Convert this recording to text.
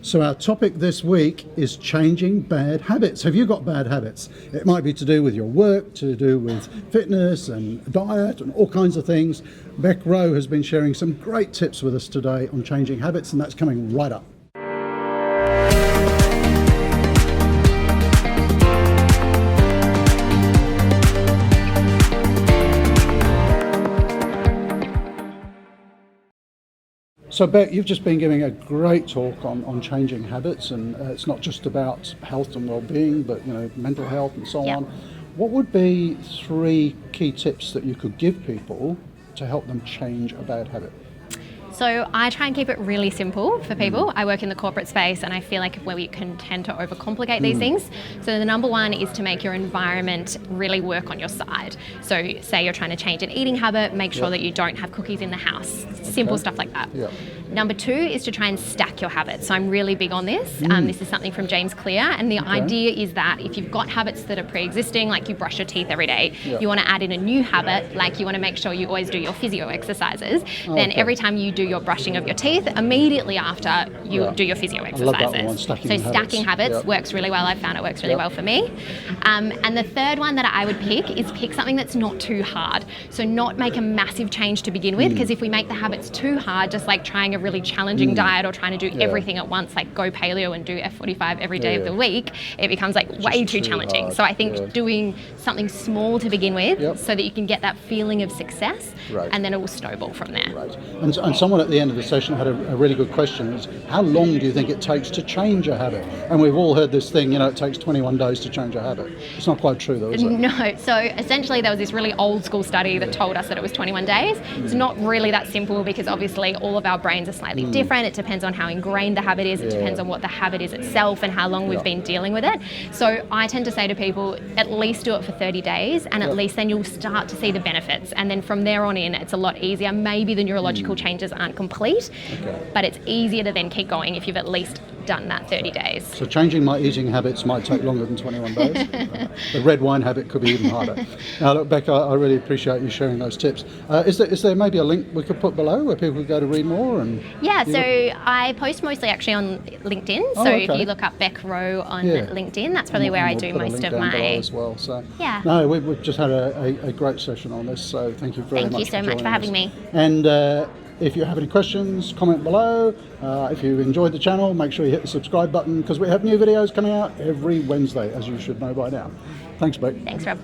So our topic this week is changing bad habits. Have you got bad habits? It might be to do with your work, to do with fitness and diet and all kinds of things. Bec Rowe has been sharing some great tips with us today on changing habits, and that's coming right up. So Bec, you've just been giving a great talk on changing habits, and it's not just about health and well-being, but mental health and so on. What would be 3 key tips that you could give people to help them change a bad habit? So I try and keep it really simple for people. I work in the corporate space and I feel like where we can tend to overcomplicate these things. So the number one is to make your environment really work on your side. So say you're trying to change an eating habit, make sure that you don't have cookies in the house. Simple stuff like that. Number 2 is to try and stack your habits. So I'm really big on this. This is something from James Clear, and the idea is that if you've got habits that are pre-existing, like you brush your teeth every day, you want to add in a new habit, like you want to make sure you always do your physio exercises, then every time you do your brushing of your teeth, immediately after you do your physio exercises. Stacking habits works really well. I've found it works really well for me. And the third one that I would pick is pick something that's not too hard. So not make a massive change to begin with, because if we make the habits too hard, just like trying a really challenging diet or trying to do everything at once, like go paleo and do F45 every day of the week, it becomes like way too challenging. So I think doing something small to begin with so that you can get that feeling of success, and then it will snowball from there. And someone at the end of the session had a really good question, is how long do you think it takes to change a habit? And we've all heard this thing, it takes 21 days to change a habit. It's not quite true though, is it? No. So essentially there was this really old school study that told us that it was 21 days. It's not really that simple, because obviously all of our brains are slightly different. It depends on how ingrained the habit is. It depends on what the habit is itself and how long we've been dealing with it. So I tend to say to people, at least do it for 30 days, and at least then you'll start to see the benefits. And then from there on in, it's a lot easier. Maybe the neurological changes aren't complete, but it's easier to then keep going if you've at least done that 30 days. So changing my eating habits might take longer than 21 days. The red wine habit could be even harder. Now look, Bec, I really appreciate you sharing those tips. Is there maybe a link we could put below where people could go to read more? So I post mostly actually on LinkedIn. If you look up Bec Rowe on LinkedIn, that's probably where I do most of my... as well. So no, we've just had a great session on this, so thank you very much. Thank you so much for having me. And if you have any questions, comment below. If you enjoyed the channel, make sure you hit the subscribe button, because we have new videos coming out every Wednesday, as you should know by now. Thanks, Bec. Thanks, Rob.